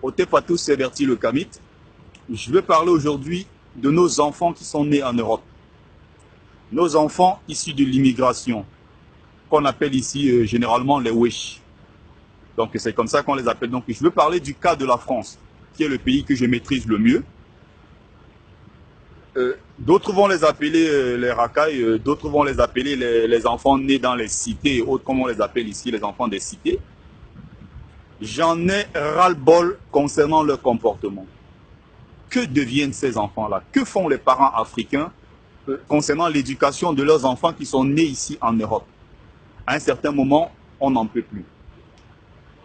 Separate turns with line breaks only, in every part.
Otepatou Severti le Kamit. Je vais parler aujourd'hui de nos enfants qui sont nés en Europe. Nos enfants issus de l'immigration, qu'on appelle ici généralement les Wesh. Donc c'est comme ça qu'on les appelle. Donc je veux parler du cas de la France, qui est le pays que je maîtrise le mieux. D'autres vont les appeler les racailles, d'autres vont les appeler les enfants nés dans les cités et autres, comme on les appelle ici, les enfants des cités. J'en ai ras-le-bol concernant leur comportement. Que deviennent ces enfants-là? Que font les parents africains concernant l'éducation de leurs enfants qui sont nés ici en Europe? À un certain moment, on n'en peut plus.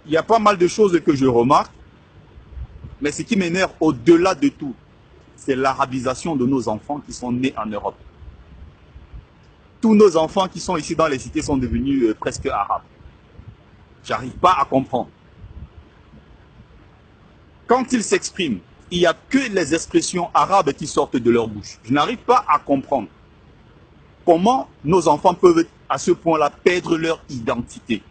Il y a pas mal de choses que je remarque, mais ce qui m'énerve au-delà de tout, c'est l'arabisation de nos enfants qui sont nés en Europe. Tous nos enfants qui sont ici dans les cités sont devenus presque arabes. J'arrive pas à comprendre. Quand ils s'expriment, il n'y a que les expressions arabes qui sortent de leur bouche. Je n'arrive pas à comprendre comment nos enfants peuvent à ce point-là perdre leur identité.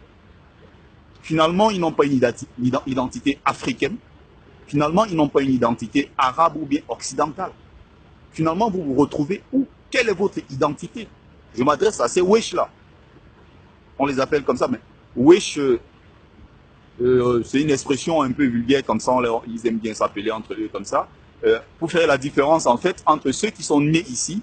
Finalement, ils n'ont pas une identité africaine. Finalement, ils n'ont pas une identité arabe ou bien occidentale. Finalement, vous vous retrouvez où? Quelle est votre identité? Je m'adresse à ces wesh-là. On les appelle comme ça, mais wesh, c'est une expression un peu vulgaire comme ça, ils aiment bien s'appeler entre eux comme ça, pour faire la différence en fait entre ceux qui sont nés ici,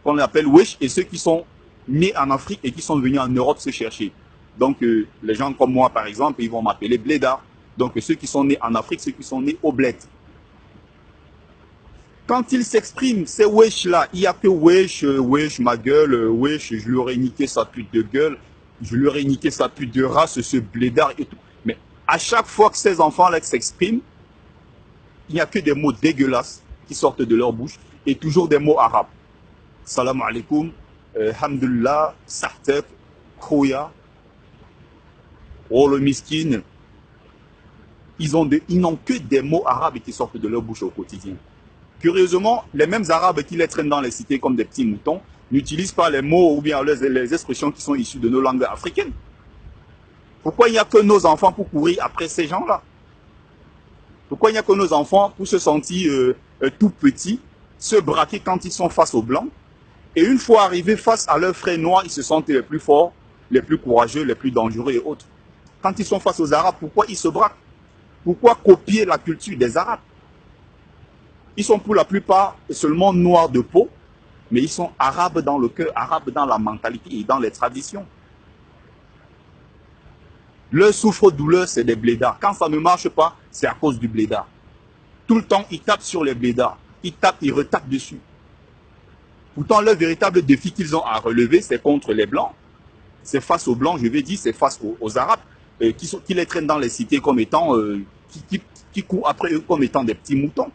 qu'on appelle wesh, et ceux qui sont nés en Afrique et qui sont venus en Europe se chercher. Donc les gens comme moi par exemple, ils vont m'appeler blédard. Donc ceux qui sont nés en Afrique, ceux qui sont nés au bled. Quand ils s'expriment, ces wesh là, il n'y a que wesh, wesh ma gueule, wesh, je lui aurais niqué sa pute de gueule, je lui aurais niqué sa pute de race, ce blédard et tout. Mais à chaque fois que ces enfants-là s'expriment, il n'y a que des mots dégueulasses qui sortent de leur bouche et toujours des mots arabes. Salam alaikum, hamdulillah, sartek, khoya, oh le miskin. Ils n'ont que des mots arabes qui sortent de leur bouche au quotidien. Curieusement, les mêmes arabes qui les traînent dans les cités comme des petits moutons n'utilisent pas les mots ou bien les expressions qui sont issues de nos langues africaines. Pourquoi il n'y a que nos enfants pour courir après ces gens-là? Pourquoi il n'y a que nos enfants pour se sentir tout petits, se braquer quand ils sont face aux blancs? Et une fois arrivés face à leurs frères noirs, ils se sentent les plus forts, les plus courageux, les plus dangereux et autres. Quand ils sont face aux arabes, pourquoi ils se braquent? Pourquoi copier la culture des arabes? Ils sont pour la plupart seulement noirs de peau, mais ils sont arabes dans le cœur, arabes dans la mentalité et dans les traditions. Leur souffre-douleur, c'est des blédards. Quand ça ne marche pas, c'est à cause du blédard. Tout le temps, ils tapent sur les blédards. Ils tapent, ils retapent dessus. Pourtant, leur véritable défi qu'ils ont à relever, c'est contre les blancs. C'est face aux blancs, je vais dire, c'est face aux arabes qui les traînent dans les cités comme étant, qui courent après eux comme étant des petits moutons.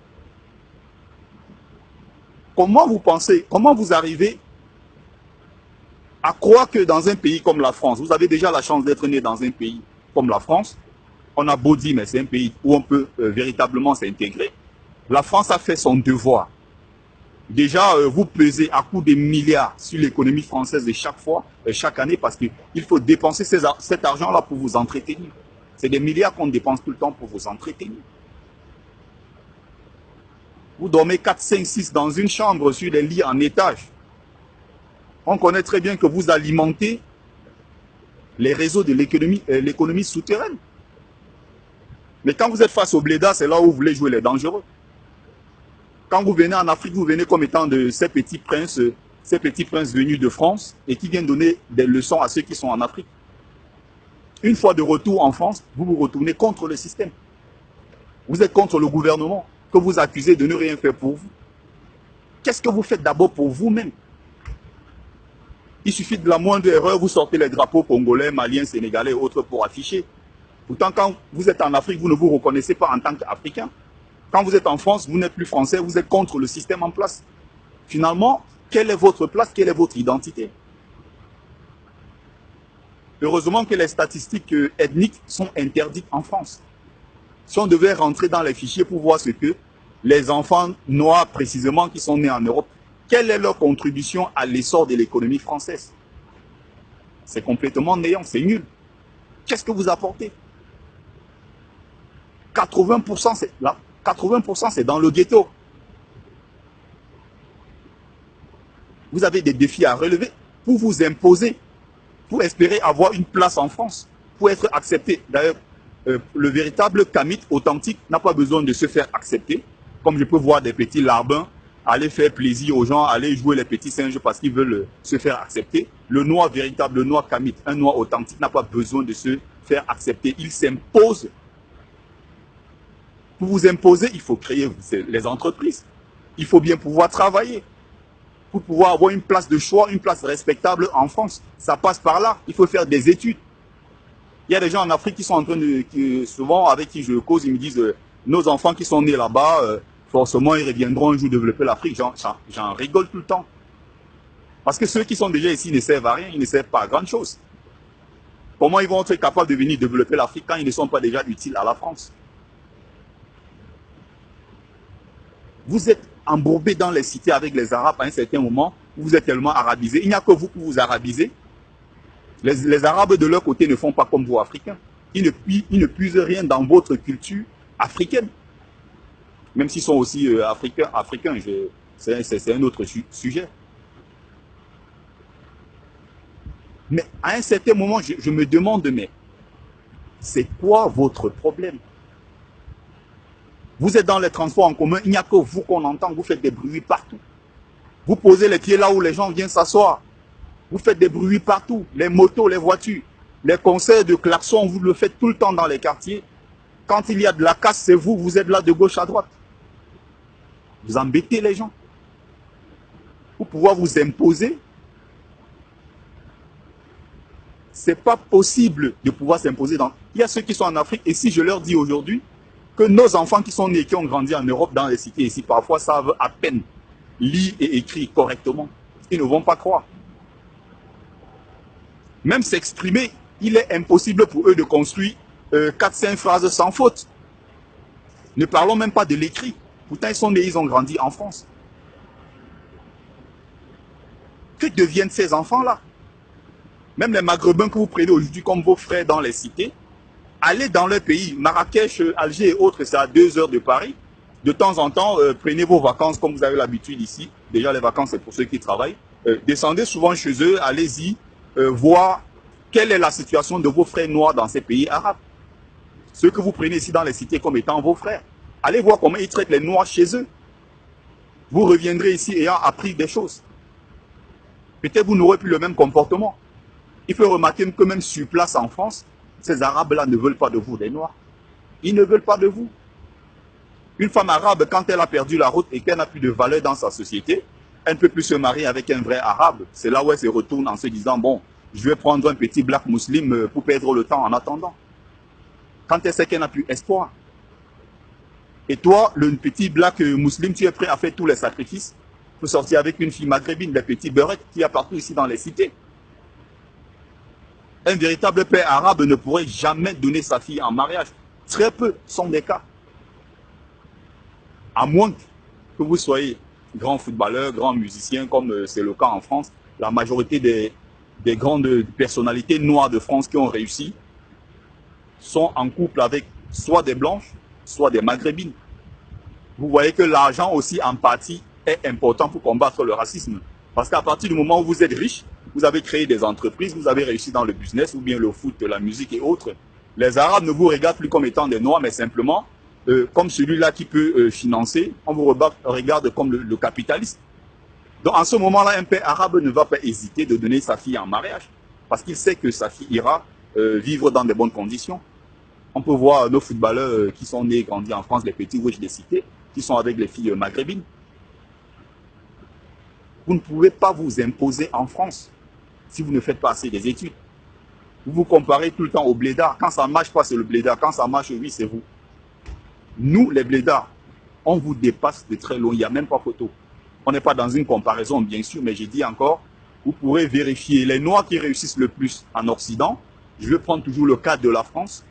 Comment vous pensez, comment vous arrivez à croire que dans un pays comme la France, vous avez déjà la chance d'être né dans un pays comme la France, on a beau dire, mais c'est un pays où on peut véritablement s'intégrer. La France a fait son devoir. Déjà, vous pesez à coups de milliards sur l'économie française de chaque fois, chaque année, parce qu'il faut dépenser cet argent-là pour vous entretenir. C'est des milliards qu'on dépense tout le temps pour vous entretenir. Vous dormez 4, 5, 6 dans une chambre sur des lits en étage. On connaît très bien que vous alimentez les réseaux de l'économie souterraine. Mais quand vous êtes face au blédard, c'est là où vous voulez jouer les dangereux. Quand vous venez en Afrique, vous venez comme étant de ces petits princes venus de France et qui viennent donner des leçons à ceux qui sont en Afrique. Une fois de retour en France, vous vous retournez contre le système. Vous êtes contre le gouvernement que vous accusez de ne rien faire pour vous. Qu'est-ce que vous faites d'abord pour vous-même? Il suffit de la moindre erreur, vous sortez les drapeaux congolais, maliens, sénégalais et autres pour afficher. Pourtant, quand vous êtes en Afrique, vous ne vous reconnaissez pas en tant qu'Africain. Quand vous êtes en France, vous n'êtes plus français, vous êtes contre le système en place. Finalement, quelle est votre place, quelle est votre identité? Heureusement que les statistiques ethniques sont interdites en France. Si on devait rentrer dans les fichiers pour voir ce que les enfants noirs précisément qui sont nés en Europe, quelle est leur contribution à l'essor de l'économie française? C'est complètement néant, c'est nul. Qu'est-ce que vous apportez? 80%, c'est dans le ghetto. Vous avez des défis à relever pour vous imposer, pour espérer avoir une place en France, pour être accepté. D'ailleurs, le véritable kamite authentique n'a pas besoin de se faire accepter, comme je peux voir des petits larbins aller faire plaisir aux gens, aller jouer les petits singes parce qu'ils veulent se faire accepter. Le noir véritable, le noir kamite, un noir authentique n'a pas besoin de se faire accepter. Il s'impose. Pour vous imposer, il faut créer les entreprises. Il faut bien pouvoir travailler. Pour pouvoir avoir une place de choix, une place respectable en France. Ça passe par là. Il faut faire des études. Il y a des gens en Afrique qui sont en train de... souvent, avec qui je cause, ils me disent nos enfants qui sont nés là-bas, forcément, ils reviendront un jour développer l'Afrique. J'en rigole tout le temps. Parce que ceux qui sont déjà ici ne servent à rien, ils ne servent pas à grand chose. Comment ils vont être capables de venir développer l'Afrique quand ils ne sont pas déjà utiles à la France? Vous êtes embourbés dans les cités avec les Arabes à un certain moment, vous êtes tellement arabisés. Il n'y a que vous pour vous arabiser. Les Arabes de leur côté ne font pas comme vous, Africains. Ils ne puisent rien dans votre culture africaine. Même s'ils sont aussi africains, c'est un autre sujet. Mais à un certain moment, je me demande, mais c'est quoi votre problème? Vous êtes dans les transports en commun, il n'y a que vous qu'on entend, vous faites des bruits partout. Vous posez les pieds là où les gens viennent s'asseoir. Vous faites des bruits partout, les motos, les voitures, les concerts de klaxons, vous le faites tout le temps dans les quartiers. Quand il y a de la casse, c'est vous, vous êtes là de gauche à droite. Vous embêtez les gens. Pour pouvoir vous imposer, c'est pas possible de pouvoir s'imposer dans... Il y a ceux qui sont en Afrique, et si je leur dis aujourd'hui que nos enfants qui sont nés, qui ont grandi en Europe, dans les cités ici, parfois savent à peine lire et écrire correctement, ils ne vont pas croire. Même s'exprimer, il est impossible pour eux de construire 4-5 phrases sans faute. Ne parlons même pas de l'écrit. Pourtant, ils sont nés, ils ont grandi en France. Que deviennent ces enfants-là? Même les Maghrébins que vous prenez aujourd'hui comme vos frères dans les cités, allez dans leur pays, Marrakech, Alger et autres, c'est à 2 heures de Paris. De temps en temps, prenez vos vacances comme vous avez l'habitude ici. Déjà, les vacances, c'est pour ceux qui travaillent. Descendez souvent chez eux, allez-y, voir quelle est la situation de vos frères noirs dans ces pays arabes. Ceux que vous prenez ici dans les cités comme étant vos frères. Allez voir comment ils traitent les noirs chez eux. Vous reviendrez ici ayant appris des choses. Peut-être vous n'aurez plus le même comportement. Il faut remarquer que même sur place en France, ces Arabes-là ne veulent pas de vous, les Noirs. Ils ne veulent pas de vous. Une femme arabe, quand elle a perdu la route et qu'elle n'a plus de valeur dans sa société, elle ne peut plus se marier avec un vrai arabe. C'est là où elle se retourne en se disant, bon, je vais prendre un petit black musulman pour perdre le temps en attendant. Quand elle sait qu'elle n'a plus espoir. Et toi, le petit black musulman, tu es prêt à faire tous les sacrifices pour sortir avec une fille maghrébine, les petits beurrettes qu'il y a partout ici dans les cités. Un véritable père arabe ne pourrait jamais donner sa fille en mariage. Très peu sont des cas. À moins que vous soyez grand footballeur, grand musicien, comme c'est le cas en France, la majorité des grandes personnalités noires de France qui ont réussi sont en couple avec soit des blanches, soit des maghrébines. Vous voyez que l'argent aussi en partie est important pour combattre le racisme. Parce qu'à partir du moment où vous êtes riche, vous avez créé des entreprises, vous avez réussi dans le business ou bien le foot, la musique et autres. Les Arabes ne vous regardent plus comme étant des Noirs, mais simplement comme celui-là qui peut financer. On vous regarde comme le capitaliste. Donc en ce moment-là, un père arabe ne va pas hésiter de donner sa fille en mariage parce qu'il sait que sa fille ira vivre dans de bonnes conditions. On peut voir nos footballeurs qui sont nés et grandis en France, les petits riches des cités, qui sont avec les filles maghrébines. Vous ne pouvez pas vous imposer en France si vous ne faites pas assez des études. Vous vous comparez tout le temps au blédard. Quand ça ne marche pas, c'est le blédard. Quand ça marche, oui, c'est vous. Nous, les blédards, on vous dépasse de très loin. Il n'y a même pas photo. On n'est pas dans une comparaison, bien sûr, mais j'ai dit encore, vous pourrez vérifier les Noirs qui réussissent le plus en Occident. Je vais prendre toujours le cas de la France.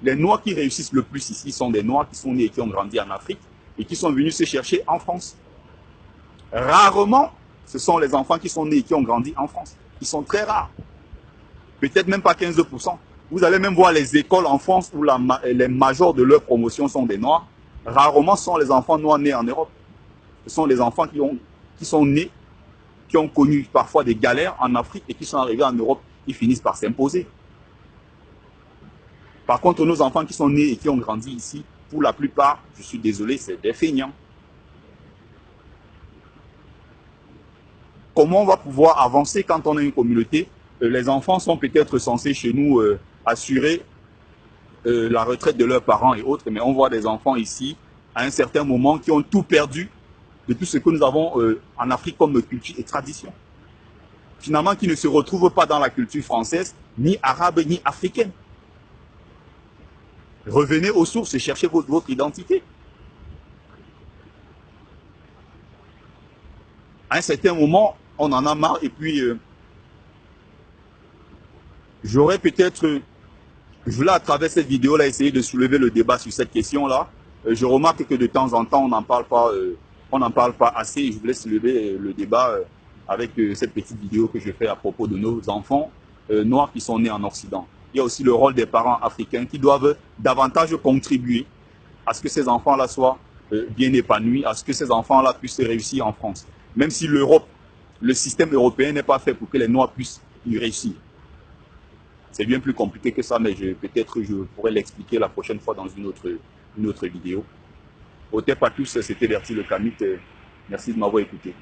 Les Noirs qui réussissent le plus ici sont des Noirs qui sont nés et qui ont grandi en Afrique et qui sont venus se chercher en France. Rarement, ce sont les enfants qui sont nés et qui ont grandi en France. Ils sont très rares. Peut-être même pas 15%. Vous allez même voir les écoles en France où les majors de leur promotion sont des Noirs. Rarement sont les enfants noirs nés en Europe. Ce sont les enfants qui sont nés, qui ont connu parfois des galères en Afrique et qui sont arrivés en Europe, qui finissent par s'imposer. Par contre, nos enfants qui sont nés et qui ont grandi ici, pour la plupart, je suis désolé, c'est des feignants. Comment on va pouvoir avancer quand on a une communauté? Les enfants sont peut-être censés chez nous assurer la retraite de leurs parents et autres, mais on voit des enfants ici, à un certain moment, qui ont tout perdu de tout ce que nous avons en Afrique comme culture et tradition. Finalement, qui ne se retrouvent pas dans la culture française, ni arabe, ni africaine. Revenez aux sources et cherchez votre identité. À un certain moment, on en a marre et puis j'aurais peut-être, je voulais à travers cette vidéo-là essayer de soulever le débat sur cette question-là. Je remarque que de temps en temps, on n'en parle pas assez et je voulais soulever le débat avec cette petite vidéo que je fais à propos de nos enfants noirs qui sont nés en Occident. Il y a aussi le rôle des parents africains qui doivent davantage contribuer à ce que ces enfants-là soient bien épanouis, à ce que ces enfants-là puissent réussir en France. Même si l'Europe, le système européen n'est pas fait pour que les Noirs puissent y réussir. C'est bien plus compliqué que ça, mais peut-être je pourrais l'expliquer la prochaine fois dans une autre vidéo. Au pas tous, c'était Bertie Le Camite. Merci de m'avoir écouté.